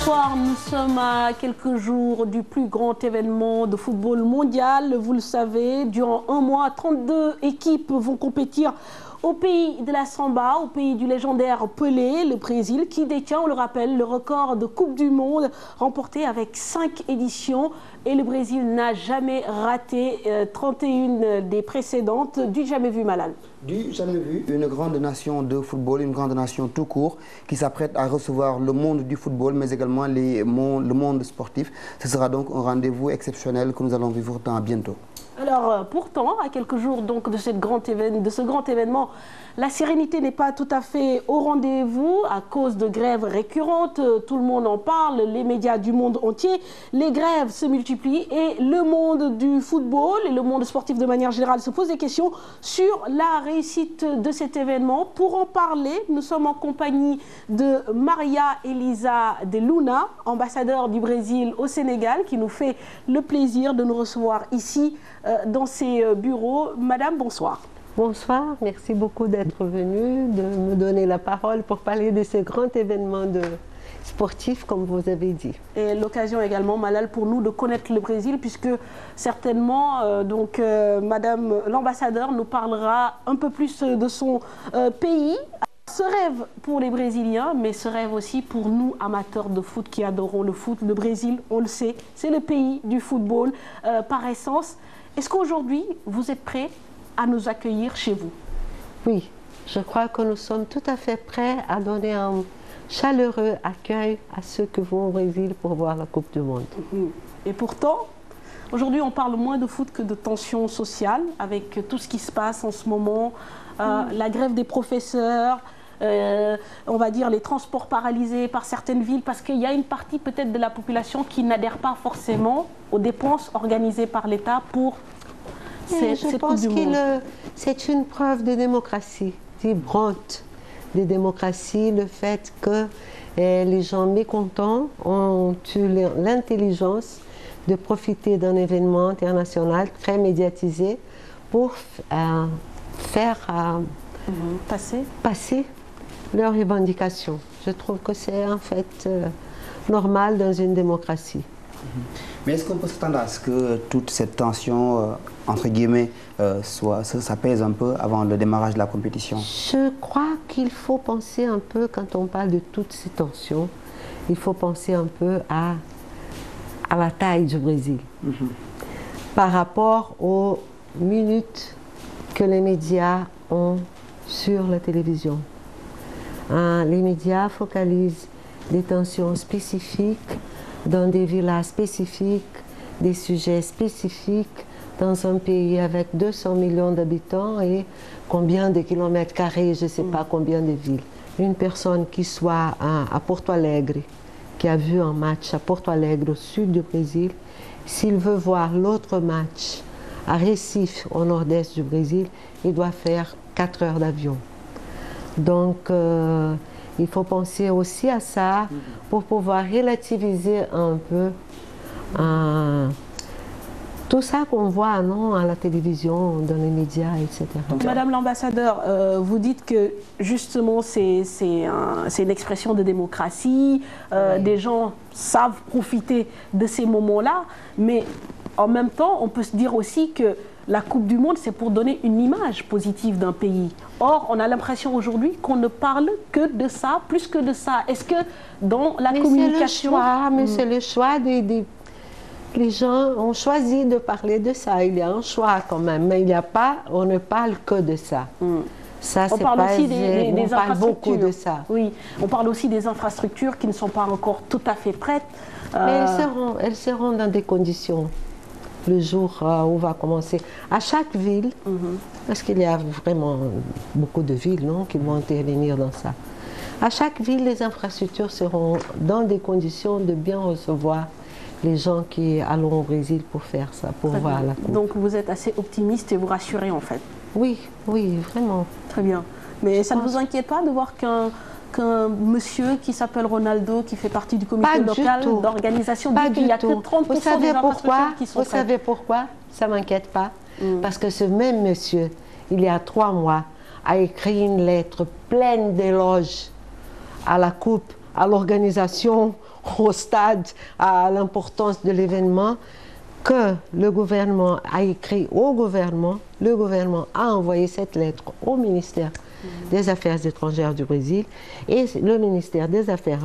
Bonsoir, nous sommes à quelques jours du plus grand événement de football mondial. Vous le savez, durant un mois, 32 équipes vont compétir au pays de la Samba, au pays du légendaire Pelé, le Brésil, qui détient, on le rappelle, le record de Coupe du Monde remporté avec 5 éditions. Et le Brésil n'a jamais raté 31 des précédentes. Du jamais vu, Malal. Du jamais vu, une grande nation de football, une grande nation tout court, qui s'apprête à recevoir le monde du football, mais également le monde sportif. Ce sera donc un rendez-vous exceptionnel que nous allons vivre dans bientôt. Alors, pourtant, à quelques jours donc de ce grand événement, la sérénité n'est pas tout à fait au rendez-vous à cause de grèves récurrentes. Tout le monde en parle, les médias du monde entier. Les grèves se multiplient et le monde du football et le monde sportif de manière générale se posent des questions sur la réussite de cet événement. Pour en parler, nous sommes en compagnie de Maria Elisa de Luna, ambassadeur du Brésil au Sénégal, qui nous fait le plaisir de nous recevoir ici dans ses bureaux. Madame, bonsoir. Bonsoir, merci beaucoup d'être venue, de me donner la parole pour parler de ce grand événement sportif, comme vous avez dit. Et l'occasion également, Malal, pour nous de connaître le Brésil, puisque certainement, Madame l'ambassadeur nous parlera un peu plus de son pays. Ce rêve pour les Brésiliens, mais ce rêve aussi pour nous, amateurs de foot qui adorons le foot. Le Brésil, on le sait, c'est le pays du football par essence. Est-ce qu'aujourd'hui, vous êtes prêts à nous accueillir chez vous? Oui, je crois que nous sommes tout à fait prêts à donner un chaleureux accueil à ceux qui vont au Brésil pour voir la Coupe du Monde. Et pourtant, aujourd'hui, on parle moins de foot que de tensions sociales, avec tout ce qui se passe en ce moment, la grève des professeurs, on va dire les transports paralysés par certaines villes, parce qu'il y a une partie peut-être de la population qui n'adhère pas forcément aux dépenses organisées par l'État pour je pense que c'est une preuve de démocratie, vibrante de démocratie, le fait que les gens mécontents ont eu l'intelligence de profiter d'un événement international très médiatisé pour faire passer leurs revendications. Je trouve que c'est en fait normal dans une démocratie. Mais est-ce qu'on peut s'attendre à ce que toute cette tension, entre guillemets, s'apaise un peu avant le démarrage de la compétition? Je crois qu'il faut penser un peu, quand on parle de toutes ces tensions, il faut penser un peu à la taille du Brésil. Par rapport aux minutes que les médias ont sur la télévision. Les médias focalisent des tensions spécifiques dans des villages spécifiques, des sujets spécifiques, dans un pays avec 200 millions d'habitants et combien de kilomètres carrés, je ne sais pas combien de villes. Une personne qui soit à Porto Alegre, qui a vu un match à Porto Alegre au sud du Brésil, s'il veut voir l'autre match à Recife, au nord-est du Brésil, il doit faire 4 heures d'avion. Donc, il faut penser aussi à ça pour pouvoir relativiser un peu tout ça qu'on voit à la télévision, dans les médias, etc. Madame l'ambassadeur, vous dites que justement c'est une expression de démocratie, des gens savent profiter de ces moments-là, mais en même temps, on peut se dire aussi que la Coupe du Monde, c'est pour donner une image positive d'un pays. Or, on a l'impression aujourd'hui qu'on ne parle que de ça, plus que de ça. Est-ce que dans la communication... C'est le choix des... Les gens ont choisi de parler de ça. Il y a un choix quand même, mais on ne parle que de ça. Ça, on parle aussi des on parle infrastructures. Beaucoup de ça. Oui, on parle aussi des infrastructures qui ne sont pas encore tout à fait prêtes. Mais elles seront dans des conditions. Le jour où va commencer. À chaque ville, parce qu'il y a vraiment beaucoup de villes qui vont intervenir dans ça. À chaque ville, les infrastructures seront dans des conditions de bien recevoir les gens qui allons au Brésil pour faire ça, pour voir la coupe. Donc vous êtes assez optimiste et vous rassurez en fait? Oui, oui, vraiment. Très bien. Mais ça ne vous inquiète pas de voir qu'un monsieur qui s'appelle Ronaldo, qui fait partie du comité local d'organisation, dit qu'il n'y a que 30% des infrastructures qui sont prêtes? Vous savez pourquoi? Ça ne m'inquiète pas. Parce que ce même monsieur, il y a 3 mois, a écrit une lettre pleine d'éloges à la Coupe, à l'organisation, au stade, à l'importance de l'événement, que le gouvernement a écrit au gouvernement, le gouvernement a envoyé cette lettre au ministère des Affaires étrangères du Brésil et le ministère des Affaires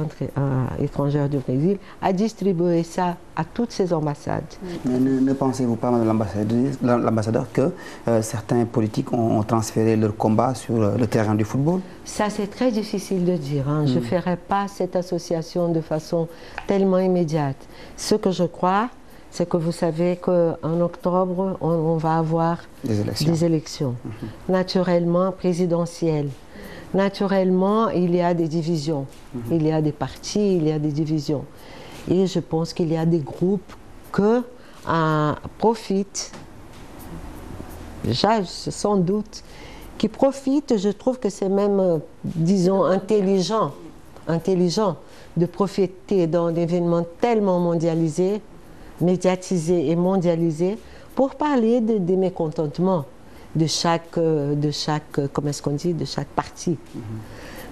étrangères du Brésil a distribué ça à toutes ses ambassades. Mais ne pensez-vous pas, Madame l'ambassadeur, que certains politiques ont transféré leur combat sur le terrain du football? Ça, c'est très difficile de dire. Hein. Je ne ferai pas cette association de façon tellement immédiate. Ce que je crois, c'est que vous savez qu'en octobre, on va avoir des élections. Naturellement, présidentielles. Naturellement, il y a des divisions. Il y a des partis, il y a des divisions. Et je pense qu'il y a des groupes qui profitent, sans doute, qui profitent, je trouve que c'est même, disons, intelligent de profiter d'un événement tellement mondialisé, médiatisé et mondialisé pour parler des mécontentements de chaque comment est-ce qu'on dit, de chaque parti.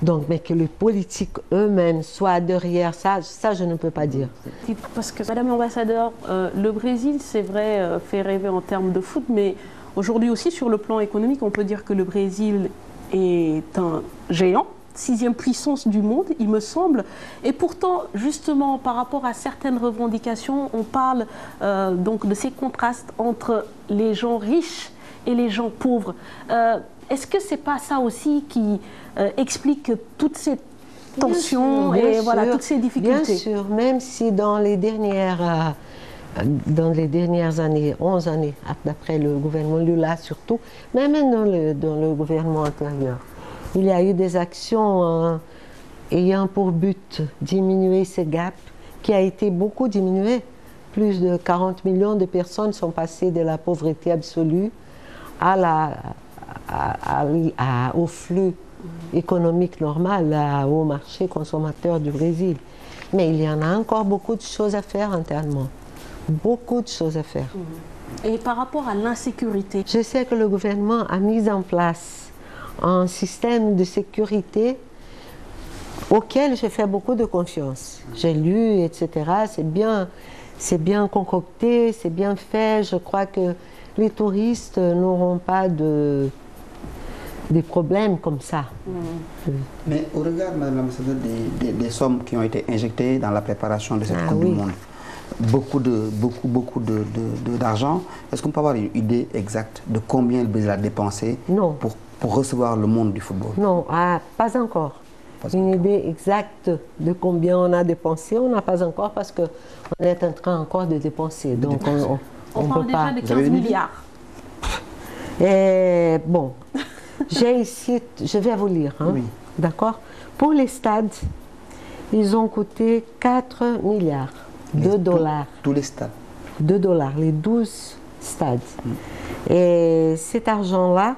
Donc, mais que les politiques eux-mêmes soient derrière ça, je ne peux pas dire. Parce que, Madame l'ambassadeur, le Brésil, c'est vrai, fait rêver en termes de foot, mais aujourd'hui aussi, sur le plan économique, on peut dire que le Brésil est un géant, 6e puissance du monde, il me semble. Et pourtant, justement, par rapport à certaines revendications, on parle donc de ces contrastes entre les gens riches et les gens pauvres. Est-ce que c'est pas ça aussi qui explique toutes ces tensions et voilà, toutes ces difficultés? Bien sûr, même si dans les dernières années, 11 années, d'après le gouvernement Lula surtout, mais même dans le gouvernement antérieur, il y a eu des actions ayant pour but diminuer ce gap qui a été beaucoup diminué. Plus de 40 millions de personnes sont passées de la pauvreté absolue au flux économique normal, au marché consommateur du Brésil. Mais il y en a encore beaucoup de choses à faire internement. Beaucoup de choses à faire. Et par rapport à l'insécurité? Je sais que le gouvernement a mis en place un système de sécurité auquel je fais beaucoup de confiance. J'ai lu, etc. C'est bien concocté, c'est bien fait. Je crois que les touristes n'auront pas des problèmes comme ça. Mais au regard, Madame l'ambassadeur, des sommes qui ont été injectées dans la préparation de cette Coupe du Monde, beaucoup d'argent, est-ce qu'on peut avoir une idée exacte de combien le Brésil a dépensé pour recevoir le monde du football? Non, pas encore. Une idée exacte de combien on a dépensé, on n'a pas encore parce qu'on est en train encore de dépenser. Donc on parle déjà de 15 milliards. Et bon, j'ai ici, je vais vous lire, hein, d'accord? Pour les stades, ils ont coûté 4 milliards de dollars. Tous les stades? De dollars, les 12 stades. Et cet argent-là,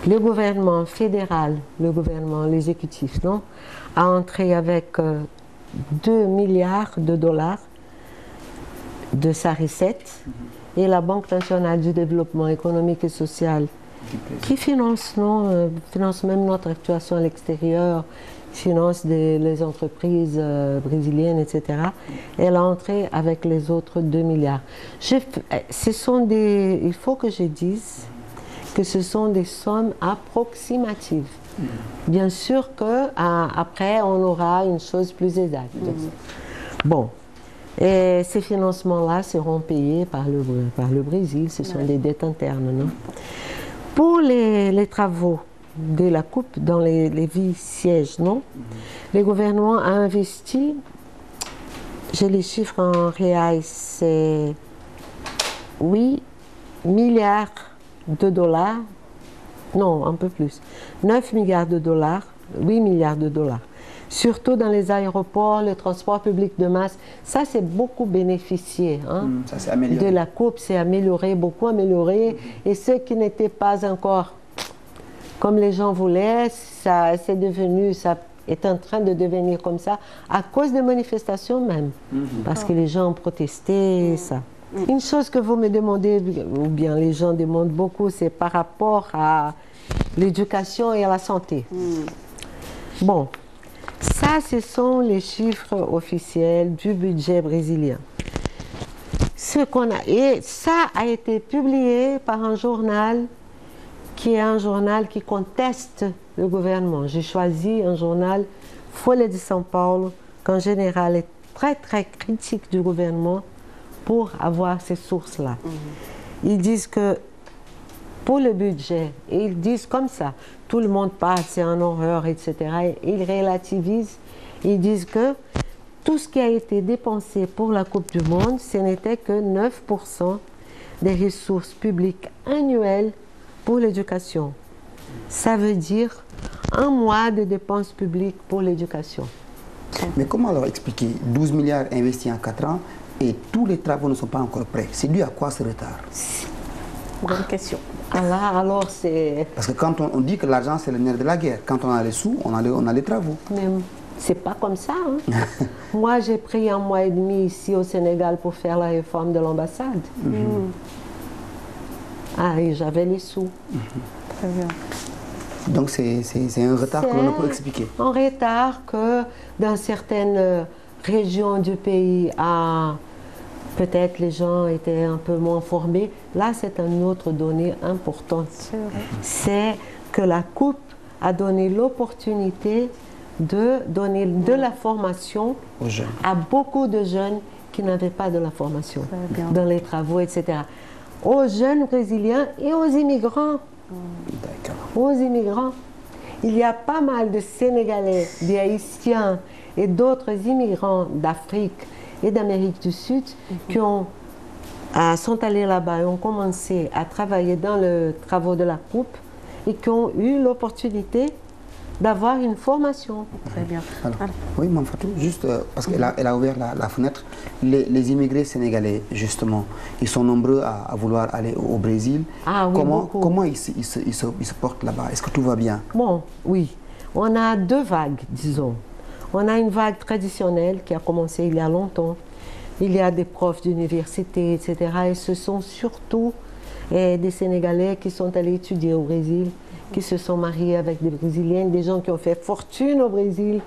le gouvernement fédéral, le gouvernement, l'exécutif, non, a entré avec 2 milliards de dollars de sa recette et la Banque nationale du développement économique et social qui finance, finance même notre actuation à l'extérieur, finance les entreprises brésiliennes, etc. Elle a entré avec les autres 2 milliards. Il faut que je dise que ce sont des sommes approximatives. Bien sûr qu'après, on aura une chose plus exacte. Bon, et ces financements-là seront payés par le Brésil, ce sont des dettes internes. Non? Pour les travaux de la Coupe dans les sièges, non? Le gouvernement a investi, j'ai les chiffres en réels, c'est 8 milliards de dollars, non, un peu plus, 9 milliards de dollars, 8 milliards de dollars. Surtout dans les aéroports, le transport public de masse, ça c'est beaucoup bénéficié. Hein, ça s'est amélioré. De la Coupe, c'est amélioré, beaucoup amélioré. Et ceux qui n'étaient pas encore comme les gens voulaient, ça est en train de devenir comme ça à cause des manifestations même. Parce que les gens ont protesté, ça. Une chose que vous me demandez, ou bien les gens demandent beaucoup, c'est par rapport à l'éducation et à la santé. Bon, Ça, ce sont les chiffres officiels du budget brésilien. Et ça a été publié par un journal qui est un journal qui conteste le gouvernement. J'ai choisi un journal, Folha de São Paulo, qu'en général est très très critique du gouvernement pour avoir ces sources-là. Ils disent que pour le budget, et ils disent comme ça, tout le monde parle, c'est un horreur, etc. Et ils relativisent, ils disent que tout ce qui a été dépensé pour la Coupe du Monde, ce n'était que 9% des ressources publiques annuelles pour l'éducation. Ça veut dire un mois de dépenses publiques pour l'éducation. Mais comment alors expliquer 12 milliards investis en 4 ans et tous les travaux ne sont pas encore prêts? C'est dû à quoi ce retard? Bonne question. Alors c'est... Parce que quand on dit que l'argent c'est le nerf de la guerre, quand on a les sous, on a les travaux. Même. C'est pas comme ça. Hein. Moi, j'ai pris 1 mois et demi ici au Sénégal pour faire la réforme de l'ambassade. Ah, et j'avais les sous. Très bien. Donc c'est un retard que l'on ne peut expliquer. Un retard que dans certaines régions du pays, peut-être les gens étaient un peu moins formés. Là, c'est une autre donnée importante. C'est que la Coupe a donné l'opportunité de donner de la formation à beaucoup de jeunes qui n'avaient pas de la formation dans les travaux, etc. Aux jeunes brésiliens et aux immigrants. Aux immigrants. Il y a pas mal de Sénégalais, des Haïtiens et d'autres immigrants d'Afrique et d'Amérique du Sud qui sont allés là-bas et ont commencé à travailler dans les travaux de la Coupe et qui ont eu l'opportunité d'avoir une formation. Très bien. Alors, oui, Mme Fatou, juste parce qu'elle a ouvert la fenêtre, les immigrés sénégalais, justement, ils sont nombreux à vouloir aller au Brésil. Ah, oui, comment ils se portent là-bas? Est-ce que tout va bien? Bon, oui. On a 2 vagues, disons. On a une vague traditionnelle qui a commencé il y a longtemps. Il y a des profs d'université, etc. Et ce sont surtout des Sénégalais qui sont allés étudier au Brésil, qui se sont mariés avec des Brésiliens, des gens qui ont fait fortune au Brésil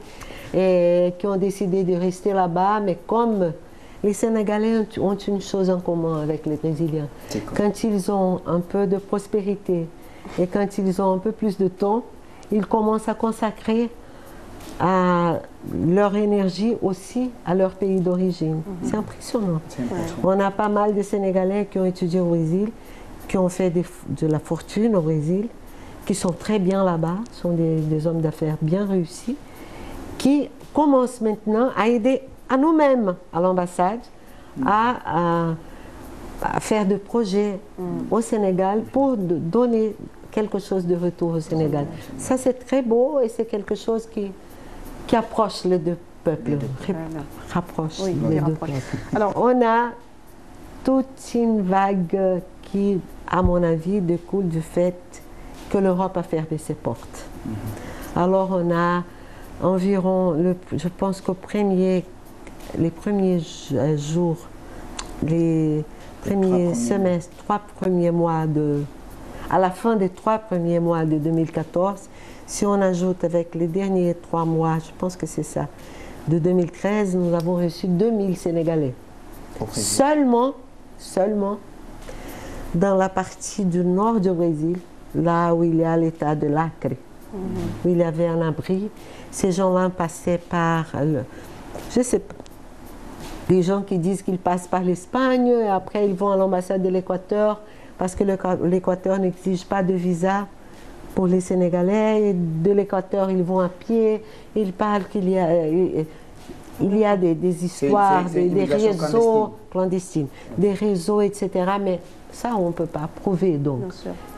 et qui ont décidé de rester là-bas. Mais comme les Sénégalais ont une chose en commun avec les Brésiliens, quand ils ont un peu de prospérité et quand ils ont un peu plus de temps, ils commencent à consacrer leur énergie aussi à leur pays d'origine. C'est impressionnant. On a pas mal de Sénégalais qui ont étudié au Brésil, qui ont fait de la fortune au Brésil, qui sont très bien là-bas, sont des hommes d'affaires bien réussis, qui commencent maintenant à aider à nous-mêmes, à l'ambassade, à faire des projets au Sénégal pour donner quelque chose de retour au Sénégal. Ça, c'est très beau et c'est quelque chose qui approche les deux peuples, rapproche les deux peuples. Alors, on a toute une vague qui, à mon avis, découle du fait que l'Europe a fermé ses portes. Alors on a environ, je pense qu'au les premiers jours, les premiers semestres, 3 premiers mois à la fin des 3 premiers mois de 2014, si on ajoute avec les derniers 3 mois, je pense que c'est ça, de 2013, nous avons reçu 2000 Sénégalais. Seulement dans la partie du nord du Brésil, là où il y a l'état de l'Acre, où il y avait un abri. Ces gens-là passaient par, je sais pas, des gens qui disent qu'ils passent par l'Espagne et après ils vont à l'ambassade de l'Équateur parce que l'Équateur n'exige pas de visa pour les Sénégalais. Et de l'Équateur, ils vont à pied. Ils parlent qu'il y a des histoires, des réseaux clandestines, des réseaux, etc. Mais ça, on ne peut pas prouver, donc.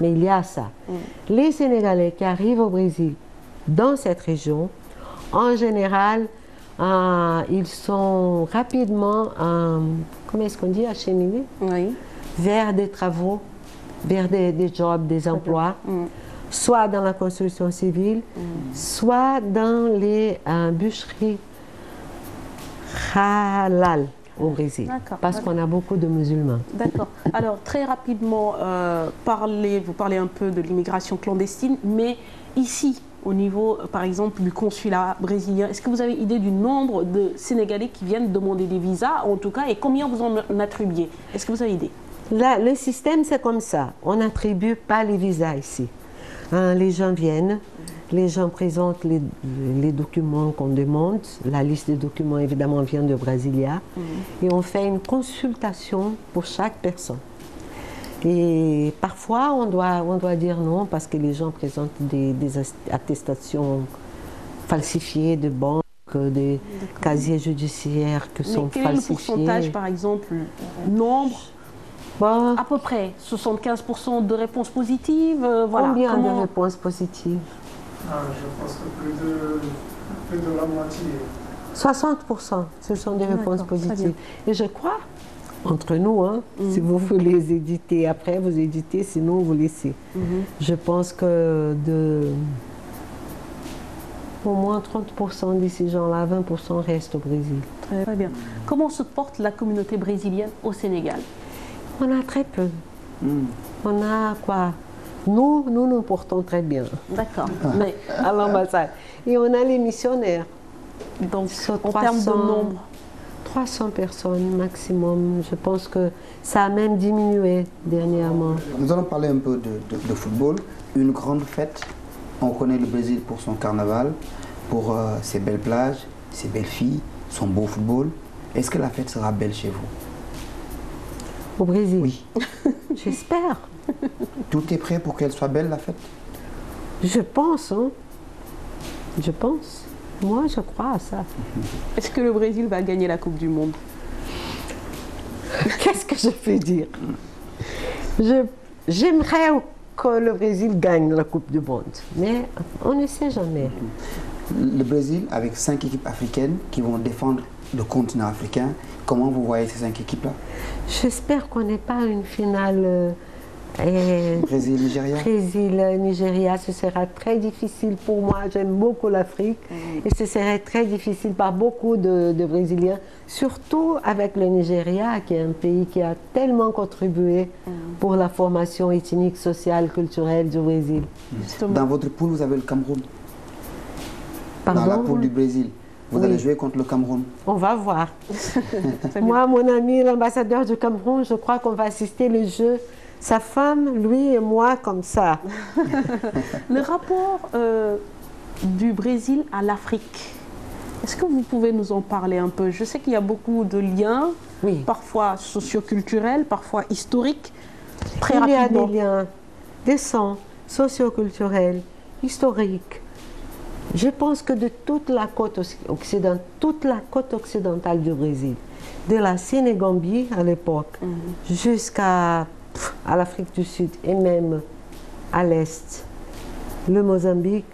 Mais il y a ça. Les Sénégalais qui arrivent au Brésil, dans cette région, en général, ils sont rapidement, comment est-ce qu'on dit, acheminés vers des travaux, vers des jobs, des emplois, soit dans la construction civile, soit dans les bûcheries halal au Brésil, parce qu'on a beaucoup de musulmans. D'accord. Alors, très rapidement, vous parlez un peu de l'immigration clandestine, mais ici, au niveau, par exemple, du consulat brésilien? Est-ce que vous avez idée du nombre de Sénégalais qui viennent demander des visas, en tout cas, et combien vous en attribuez? Est-ce que vous avez idée? Là, le système, c'est comme ça. On n'attribue pas les visas ici. Hein, les gens viennent, les gens présentent les documents qu'on demande. La liste des documents, évidemment, vient de Brasilia. Et on fait une consultation pour chaque personne. Et parfois, on doit dire non parce que les gens présentent des attestations falsifiées de banques, des casiers judiciaires qui sont falsifiés. Quel est le pourcentage, par exemple, nombre? Bon, À peu près 75% de réponses positives. Voilà. Combien de réponses positives? Je pense que plus de la moitié. 60%, ce sont des réponses Très bien. positives. Et je crois, entre nous, hein, si vous voulez éditer après, vous éditez, sinon vous laissez. Je pense que au moins 30% de ces gens-là, 20% restent au Brésil. Très bien. Comment se porte la communauté brésilienne au Sénégal? On a très peu. On a quoi? Nous nous portons très bien D'accord. Mais à l'ambassade. Et on a les missionnaires. donc, Sur en termes de nombre, 300 personnes maximum. Je pense que ça a même diminué dernièrement. Nous allons parler un peu de football. Une grande fête. On connaît le Brésil pour son carnaval, pour ses belles plages, ses belles filles, son beau football. Est-ce que la fête sera belle chez vous? Au Brésil? Oui. J'espère. Tout est prêt pour qu'elle soit belle, la fête? Je pense, hein. Je pense. Moi, je crois à ça. est-ce que le Brésil va gagner la Coupe du Monde? Qu'est-ce que je peux dire? J'aimerais que le Brésil gagne la Coupe du Monde, mais on ne sait jamais. Le Brésil, avec 5 équipes africaines qui vont défendre le continent africain, comment vous voyez ces 5 équipes-là? J'espère qu'on n'est pas une finale Brésil-Nigeria? Brésil-Nigeria, ce sera très difficile pour moi. J'aime beaucoup l'Afrique et ce serait très difficile par beaucoup de Brésiliens, surtout avec le Nigeria, qui est un pays qui a tellement contribué pour la formation ethnique, sociale, culturelle du Brésil. Dans votre poule, vous avez le Cameroun. Pardon? Dans la poule du Brésil, vous Oui. allez jouer contre le Cameroun. On va voir. Moi, mon ami, l'ambassadeur du Cameroun, je crois qu'on va assister le jeu. Sa femme, lui et moi, comme ça. Le rapport du Brésil à l'Afrique, est-ce que vous pouvez nous en parler un peu? Je sais qu'il y a beaucoup de liens, Oui. parfois socioculturels, parfois historiques. Très Il y a rapidement. des liens décents, socioculturels, historiques. Je pense que de toute la côte occidentale du Brésil, de la Sénégambie à l'époque, jusqu'à l'Afrique du Sud et même à l'Est, le Mozambique,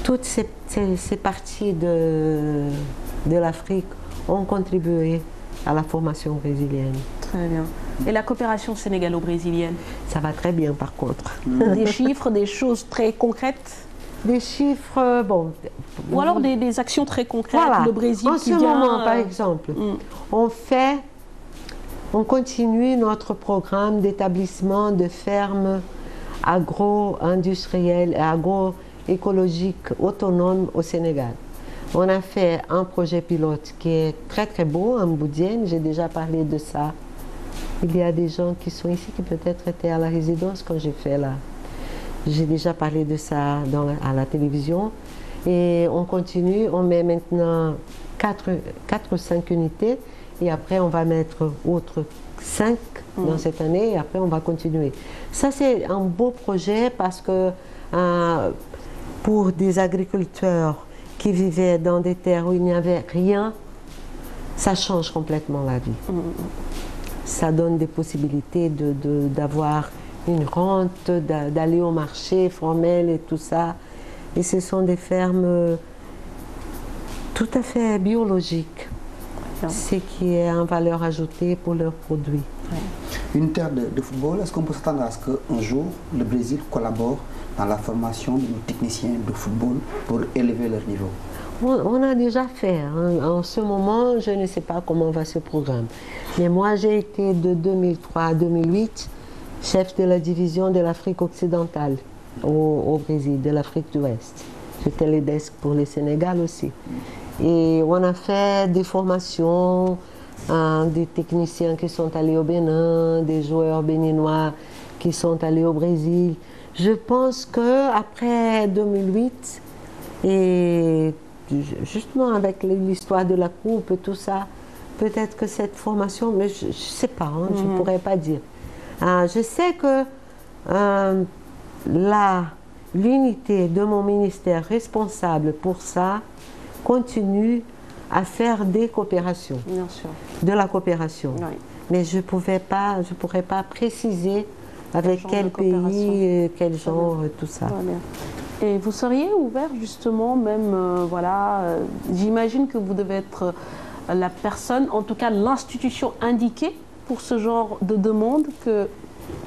toutes ces parties de l'Afrique ont contribué à la formation brésilienne. Très bien. Et la coopération sénégalo-brésilienne? Ça va très bien par contre. Des chiffres, des choses très concrètes? Des chiffres, bon. Ou alors des actions très concrètes? Voilà. Le Brésil En qui ce vient, moment, par exemple, on continue notre programme d'établissement de fermes agro-industrielles et agro-écologiques autonomes au Sénégal. On a fait un projet pilote qui est très très beau en Mboudienne, j'ai déjà parlé de ça. Il y a des gens qui sont ici qui peut-être étaient à la résidence quand j'ai fait là. J'ai déjà parlé de ça à la télévision. Et on continue, on met maintenant 4 ou 5 unités et après on va mettre autres 5 dans cette année et après on va continuer. Ça c'est un beau projet parce que pour des agriculteurs qui vivaient dans des terres où il n'y avait rien, ça change complètement la vie. Ça donne des possibilités d'avoir une rente, d'aller au marché formel et tout ça. Et ce sont des fermes tout à fait biologiques, ce qui est en valeur ajoutée pour leurs produits. Une terre de football, est-ce qu'on peut s'attendre à ce qu'un jour le Brésil collabore dans la formation de nos techniciens de football pour élever leur niveau? On a déjà fait. Hein. En ce moment, je ne sais pas comment va ce programme. Mais moi, j'ai été de 2003 à 2008 chef de la division de l'Afrique occidentale. au Brésil, de l'Afrique de l'Ouest. J'étais les desk pour le Sénégal aussi. Et on a fait des formations, des techniciens qui sont allés au Bénin, des joueurs béninois qui sont allés au Brésil. Je pense qu'après 2008, et justement avec l'histoire de la Coupe et tout ça, peut-être que cette formation, mais je ne sais pas, hein, je ne pourrais pas dire. Je sais que l'unité de mon ministère responsable pour ça continue à faire des coopérations, Bien sûr. de la coopération. Oui. Mais je ne pourrais pas préciser avec genre quel de coopération. pays, quel genre, tout ça. Ouais, bien. Et vous seriez ouvert justement, même, j'imagine que vous devez être la personne, en tout cas l'institution indiquée pour ce genre de demande, que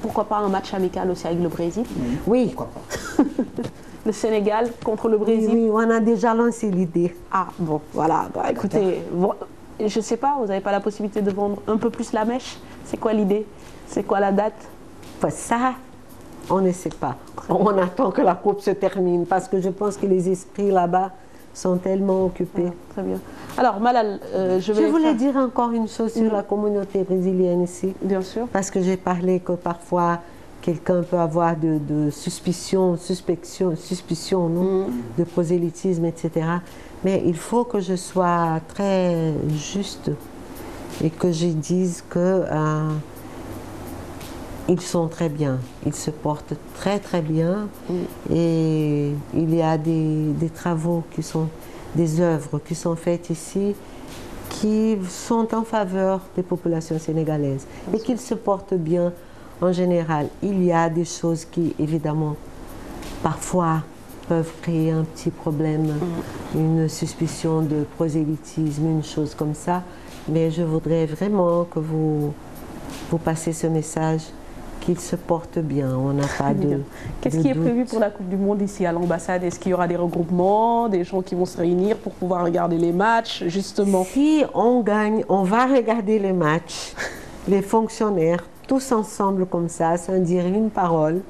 pourquoi pas un match amical aussi avec le Brésil, Oui, Pourquoi pas? le Sénégal contre le oui, Brésil. oui, on a déjà lancé l'idée. Ah bon, voilà, bah, écoutez, je ne sais pas, vous n'avez pas la possibilité de vendre un peu plus la mèche? C'est quoi l'idée? C'est quoi la date? Enfin, ça, on ne sait pas. On attend que la coupe se termine parce que je pense que les esprits là-bas sont tellement occupés. Ah, très bien. Alors Malal, je vais... Je voulais dire encore une chose sur la communauté brésilienne ici. Bien sûr. Parce que j'ai parlé que parfois quelqu'un peut avoir de suspicion, non, de prosélytisme, etc. Mais il faut que je sois très juste et que je dise que ils sont très bien, ils se portent très très bien et il y a des travaux qui sont, des œuvres qui sont faites ici qui sont en faveur des populations sénégalaises et qu'ils se portent bien en général. Il y a des choses qui, évidemment, parfois peuvent créer un petit problème, une suspicion de prosélytisme, une chose comme ça, mais je voudrais vraiment que vous passez ce message qu'ils se portent bien. On n'a pas de... Qu'est-ce qui est prévu pour la Coupe du Monde ici à l'ambassade? Est-ce qu'il y aura des regroupements, des gens qui vont se réunir pour pouvoir regarder les matchs, justement? Si on gagne, on va regarder les matchs, les fonctionnaires, tous ensemble comme ça, sans dire une parole,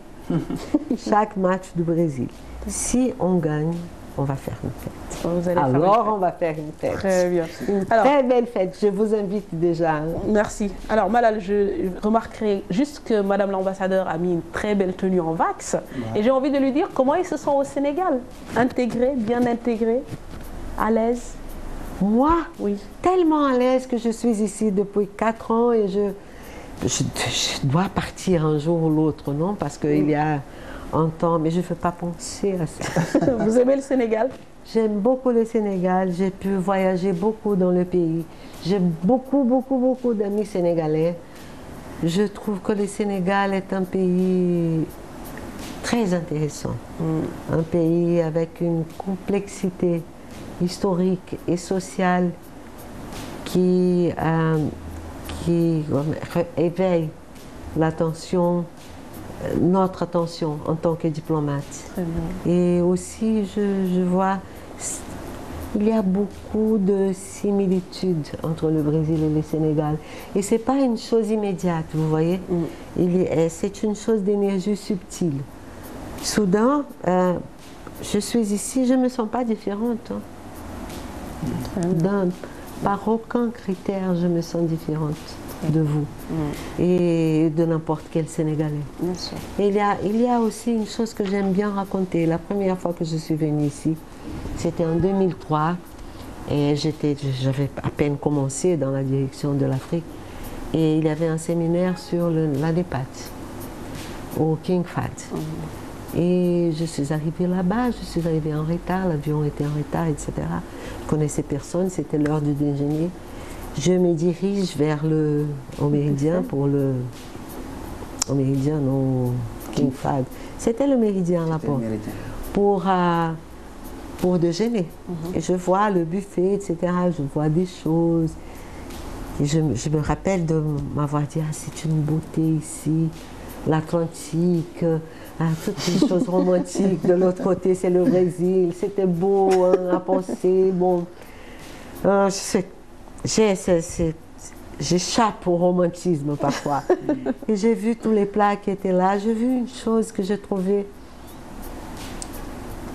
chaque match du Brésil. Si on gagne, on va faire une fête. Vous allez faire une Alors, fête. on va faire une fête. Très bien. Une Alors, très belle fête. Je vous invite déjà. Hein. merci. Alors, Malal, je remarquerai juste que Madame l'ambassadeur a mis une très belle tenue en wax. Et j'ai envie de lui dire comment ils se sentent au Sénégal. Intégrés, bien intégrés, à l'aise. Moi, Oui. tellement à l'aise que je suis ici depuis 4 ans et je dois partir un jour ou l'autre, non? Parce qu'il y a un temps, mais je ne veux pas penser à ça. Vous aimez le Sénégal? J'aime beaucoup le Sénégal, j'ai pu voyager beaucoup dans le pays. J'ai beaucoup d'amis sénégalais. Je trouve que le Sénégal est un pays très intéressant. Un pays avec une complexité historique et sociale qui éveille l'attention, notre attention en tant que diplomate. Très bien. Et aussi, je vois, il y a beaucoup de similitudes entre le Brésil et le Sénégal. Et ce n'est pas une chose immédiate, vous voyez. C'est une chose d'énergie subtile. Soudain, je suis ici, je ne me sens pas différente. Hein. Par aucun critère, je me sens différente de vous et de n'importe quel Sénégalais. Bien sûr. Et il y a aussi une chose que j'aime bien raconter. La première fois que je suis venue ici, c'était en 2003 et j'avais à peine commencé dans la direction de l'Afrique et il y avait un séminaire sur la NEPAD au King Fahd. Et je suis arrivée là-bas, je suis arrivée en retard, l'avion était en retard, etc. Je ne connaissais personne, c'était l'heure du déjeuner. Je me dirige vers au Méridien au Méridien, non, King Fahd. C'était le Méridien là-bas. Pour déjeuner. Et je vois le buffet, etc. Je vois des choses. Et je me rappelle de m'avoir dit, ah, c'est une beauté ici, l'Atlantique, toutes les choses romantiques. De l'autre côté, c'est le Brésil. C'était beau hein, à penser. Bon, j'échappe au romantisme parfois. Et j'ai vu tous les plats qui étaient là. J'ai vu une chose que j'ai trouvée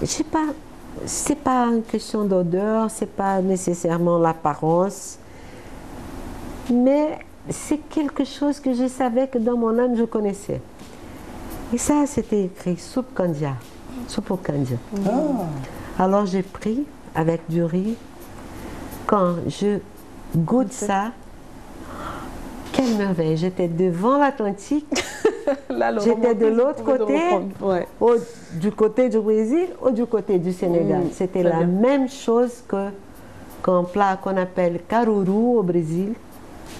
c'est pas une question d'odeur, c'est pas nécessairement l'apparence, mais c'est quelque chose que je savais que dans mon âme je connaissais. Et ça, c'était écrit soupe kandia, soupe au kandia. Alors j'ai pris avec du riz. Quand je goûte ça, quelle merveille! J'étais devant l'Atlantique. J'étais de l'autre côté, du côté du Brésil ou du côté du Sénégal. C'était la même chose qu'un plat qu'on appelle caruru au Brésil,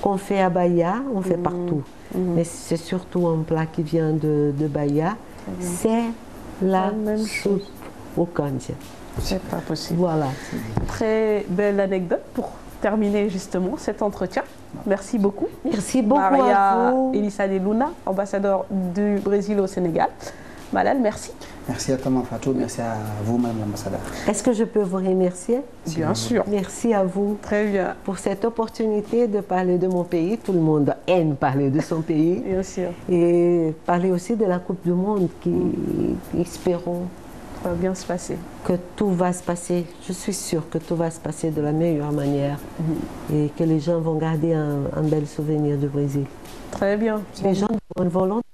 qu'on fait à Bahia, on fait partout. Mais c'est surtout un plat qui vient de Bahia. C'est la soupe au kandia. C'est pas possible. Voilà. Très belle anecdote pour terminer justement cet entretien. Merci beaucoup. Merci beaucoup Maria à vous. Elissa de Luna, ambassadeur du Brésil au Sénégal. Malal, merci. Merci à Thomas Fatou, merci à vous, Madame l'ambassadeur. Est-ce que je peux vous remercier? Bien sûr. Merci à vous. Très bien. Pour cette opportunité de parler de mon pays. Tout le monde aime parler de son pays. Bien sûr. Et parler aussi de la Coupe du Monde qui, espérons, va bien se passer. Que tout va se passer. Je suis sûre que tout va se passer de la meilleure manière et que les gens vont garder un bel souvenir du Brésil. Très bien. Les gens de bonne volonté.